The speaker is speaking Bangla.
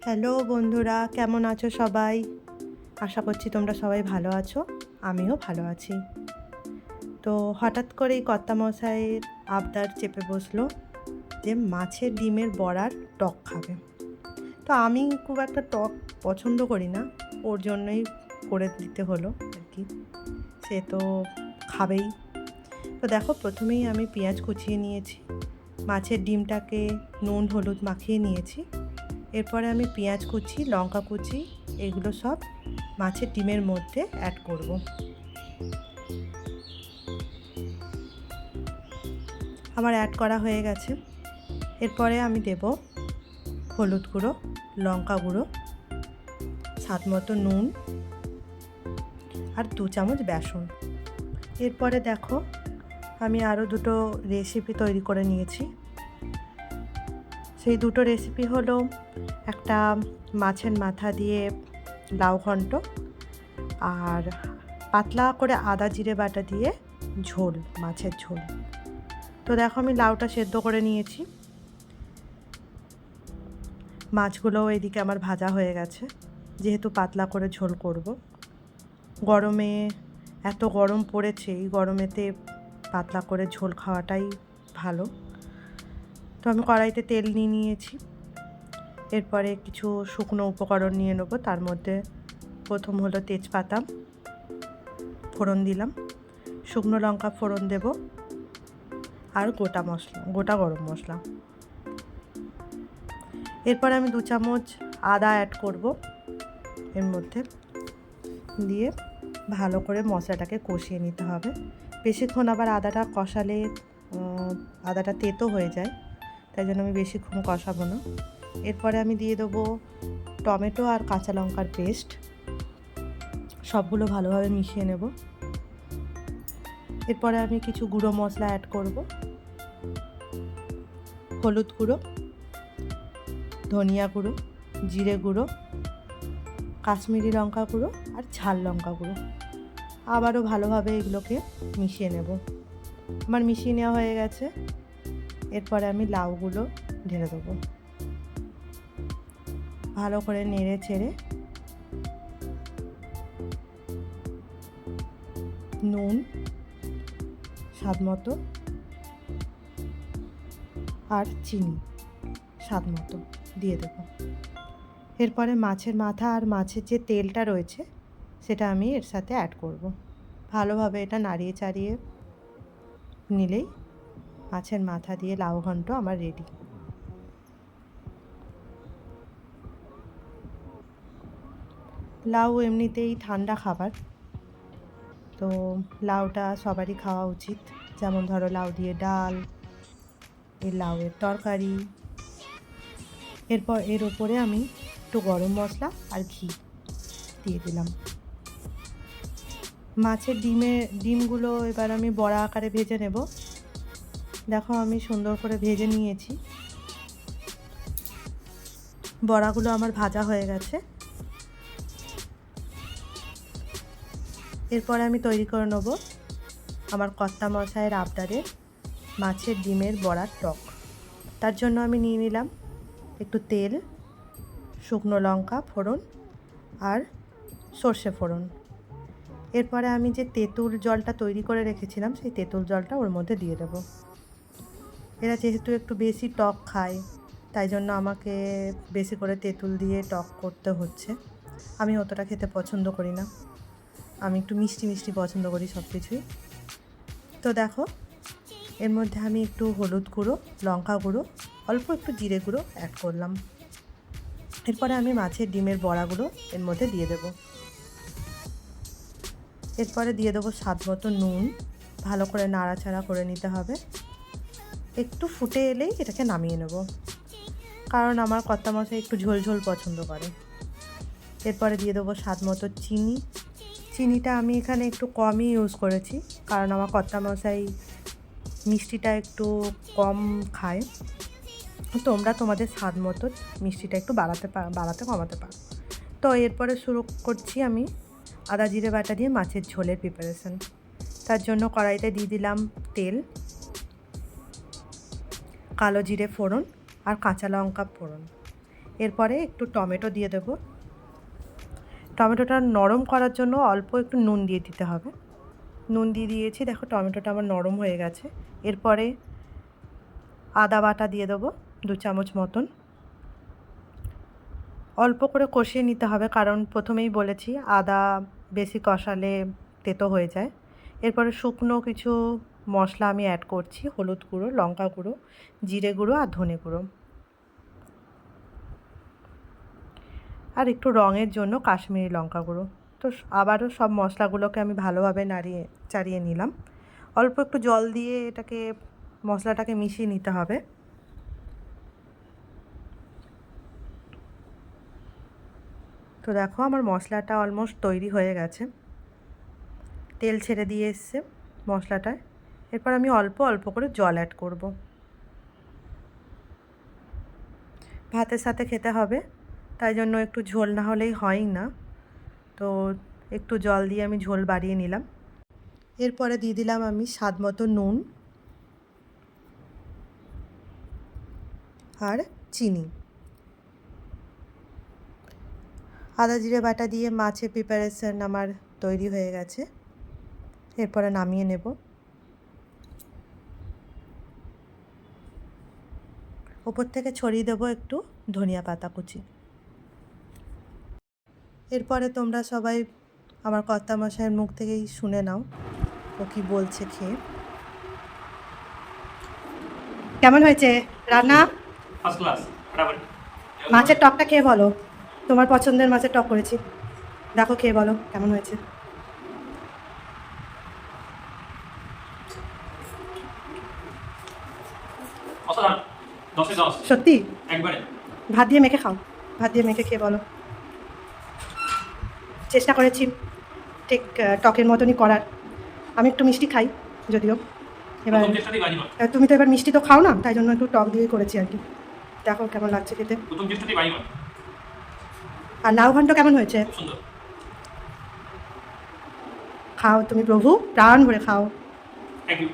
হ্যালো বন্ধুরা, কেমন আছো সবাই? আশা করছি তোমরা সবাই ভালো আছো। আমিও ভালো আছি। তো হঠাৎ করেই কর্তামশাইয়ের আবদার চেপে বসলো যে মাছের ডিমের বড়ার টক খাবে। তো আমি খুব একটা টক পছন্দ করি না, ওর জন্যই করে দিতে হলো আর কি। সে তো খাবেই। তো দেখো, প্রথমেই আমি পেঁয়াজ কুচিয়ে নিয়েছি, মাছের ডিমটাকে নুন হলুদ মাখিয়ে নিয়েছি। এরপরে আমি পেঁয়াজ কুচি, লঙ্কা কুচি এগুলো সব মাছের ডিমের মধ্যে অ্যাড করব। আমার অ্যাড করা হয়ে গেছে। এরপরে আমি দেব হলুদ গুঁড়ো, লঙ্কা গুঁড়ো, স্বাদ মতো নুন আর 2 চামচ বেসন। এরপরে দেখো, আমি আরও দুটো রেসিপি তৈরি করে নিয়েছি। সেই দুটো রেসিপি হলো, একটা মাছের মাথা দিয়ে লাউ ঘন্ট, আর পাতলা করে আদা জিরে বাটা দিয়ে ঝোল, মাছের ঝোল। তো দেখো, আমি লাউটা সেদ্ধ করে নিয়েছি, মাছগুলোও এদিকে আমার ভাজা হয়ে গেছে। যেহেতু পাতলা করে ঝোল করব, গরমে এত গরম পড়েছে, এই গরমেতে পাতলা করে ঝোল খাওয়াটাই ভালো। তো আমি কড়াইতে তেল নিয়ে নিয়েছি। এরপরে কিছু শুকনো উপকরণ নিয়ে নেবো। তার মধ্যে প্রথম হলো তেজপাতা, ফোড়ন দিলাম, শুকনো লঙ্কা ফোড়ন দেব, আর গোটা গরম মশলা। এরপর আমি 2 চামচ আদা অ্যাড করব এর মধ্যে, দিয়ে ভালো করে মশলাটাকে কষিয়ে নিতে হবে। বেশিক্ষণ আবার আদাটা কষালে আদাটা তেতো হয়ে যায়, তাই জন্য আমি বেশিক্ষণ কষাবো না। এরপরে আমি দিয়ে দেবো টমেটো আর কাঁচা লঙ্কার পেস্ট, সবগুলো ভালোভাবে মিশিয়ে নেব। এরপরে আমি কিছু গুঁড়ো মশলা অ্যাড করব, হলুদ গুঁড়ো, ধনিয়া গুঁড়ো, জিরে গুঁড়ো, কাশ্মীরি লঙ্কা গুঁড়ো আর ঝাল লঙ্কা গুঁড়ো। আবারও ভালোভাবে এগুলোকে মিশিয়ে নেব। আমার মিশিয়ে নেওয়া হয়ে গেছে। এরপরে আমি লাউগুলো ঢেলে দেবো, ভালো করে নেড়ে চেড়ে নুন স্বাদ মতো আর চিনি স্বাদ মতো দিয়ে দেবো। এরপরে মাছের মাথা আর মাছের যে তেলটা রয়েছে সেটা আমি এর সাথে অ্যাড করব। ভালোভাবে এটা নাড়িয়ে চাড়িয়ে নিলেই মাছের মাথা দিয়ে লাউ ঘন্ট আমার রেডি। লাউ এমনিতেই ঠান্ডা খাবার, তো লাউটা সবারই খাওয়া উচিত। যেমন ধরো, লাউ দিয়ে ডাল, এই লাউয়ের তরকারি। এরপর এর ওপরে আমি একটু গরম মশলা আর ঘি দিয়ে দিলাম। মাছের ডিমগুলো এবার আমি বড়া আকারে ভেজে নেব। দেখো, আমি সুন্দর করে ভেজে নিয়েছি। বড়াগুলো আমার ভাজা হয়ে গেছে। এরপরে আমি তৈরি করে নেব আমার কর্তামশাইয়ের আবদারে মাছের ডিমের বড়ার টক। তার জন্য আমি নিয়ে নিলাম একটু তেল, শুকনো লঙ্কা ফোড়ন আর সর্ষে ফোড়ন। এরপরে আমি যে তেঁতুল জলটা তৈরি করে রেখেছিলাম, সেই তেঁতুল জলটা ওর মধ্যে দিয়ে দেবো। এরা যেহেতু একটু বেশি টক খায়, তাই জন্য আমাকে বেশি করে তেঁতুল দিয়ে টক করতে হচ্ছে। আমি অতটা খেতে পছন্দ করি না, আমি একটু মিষ্টি মিষ্টি পছন্দ করি সব কিছুই। তো দেখো, এর মধ্যে আমি একটু হলুদ গুঁড়ো, লঙ্কা গুঁড়ো, অল্প একটু জিরে গুঁড়ো অ্যাড করলাম। এরপরে আমি মাছের ডিমের বড়াগুলো এর মধ্যে দিয়ে দেবো। এরপরে দিয়ে দেবো স্বাদ মতো নুন, ভালো করে নাড়াচাড়া করে নিতে হবে। একটু ফুটে এলেই এটাকে নামিয়ে নেব, কারণ আমার কর্তামশাই একটু ঝোল ঝোল পছন্দ করে। এরপরে দিয়ে দেবো স্বাদ মতো চিনি। চিনিটা আমি এখানে একটু কমই ইউজ করেছি, কারণ আমার কর্তামশাই মিষ্টিটা একটু কম খায়। তোমরা তোমাদের স্বাদ মতো মিষ্টিটা একটু বাড়াতে কমাতে পারো। তো এরপরে শুরু করছি আমি আদা জিরে বাটা দিয়ে মাছের ঝোলের প্রিপারেশান। তার জন্য কড়াইতে দিয়ে দিলাম তেল, কালো জিরে ফোড়ন আর কাঁচা লঙ্কা ফোড়ন। এরপরে একটু টমেটো দিয়ে দেবো। টমেটোটা নরম করার জন্য অল্প একটু নুন দিয়ে দিতে হবে। নুন দিয়ে দিয়েছি, দেখো টমেটোটা আমার নরম হয়ে গেছে। এরপরে আদা বাটা দিয়ে দেবো 2 চামচ মতন। অল্প করে কষিয়ে নিতে হবে, কারণ প্রথমেই বলেছি আদা বেশি কষালে তেতো হয়ে যায়। এরপরে শুকনো কিছু মশলা আমি অ্যাড করছি, হলুদ গুঁড়ো, লঙ্কা গুঁড়ো, জিরে গুঁড়ো আর ধনে গুঁড়ো, আর একটু রঙের জন্য কাশ্মীরি লঙ্কা গুঁড়ো। তো আবারও সব মশলাগুলোকে আমি ভালোভাবে নাড়িয়ে চাড়িয়ে নিলাম। অল্প একটু জল দিয়ে এটাকে মশলাটাকে মিশিয়ে নিতে হবে। তো দেখো আমার মশলাটা অলমোস্ট তৈরি হয়ে গেছে, তেল ছেড়ে দিয়ে এসছে মশলাটায়। এরপর আমি অল্প অল্প করে জল অ্যাড করব। ভাতের সাথে খেতে হবে, তাই জন্য একটু ঝোল না হলেই হয়ই না, তো একটু জল দিয়ে আমি ঝোল বাড়িয়ে নিলাম। এরপরে দিয়ে দিলাম আমি স্বাদ মতো নুন আর চিনি। আদা জিরে বাটা দিয়ে মাছের প্রিপারেশন আমার তৈরি হয়ে গেছে। এরপরে নামিয়ে নেব। ওপর থেকে ছড়িয়ে দেবো একটু ধনিয়া পাতা কুচি। এরপরে তোমরা সবাই আমার কর্তামশাইয়ের মুখ থেকেই শুনে নাও ও কী বলছে খেয়ে। কেমন হয়েছে রান্না? First class. মাছের টকটা খেয়ে বলো, তোমার পছন্দের মাছের টক করেছি, দেখো খেয়ে বলো কেমন হয়েছে। অসাধারণ, 10-এ 10 সত্যি? একবারে। ভাত দিয়ে মেখে খাও, ভাত দিয়ে মেখে খেয়ে বলো। চেষ্টা করেছি ঠিক টকের মতনই করার। আমি একটু মিষ্টি খাই যদিও, এবার প্রথম চেষ্টাতেই বাজি মার। তুমি তো এবার মিষ্টি তো খাও না, তাই জন্য একটু টক দিয়েই করেছি আর কি। দেখো কেমন লাগছে খেতে। প্রথম চেষ্টাতেই বাজি মার। আর লাউ ঘন্ট কেমন হয়েছে? খুব সুন্দর। খাও তুমি প্রভু, প্রাণ ভরে খাও। Thank you.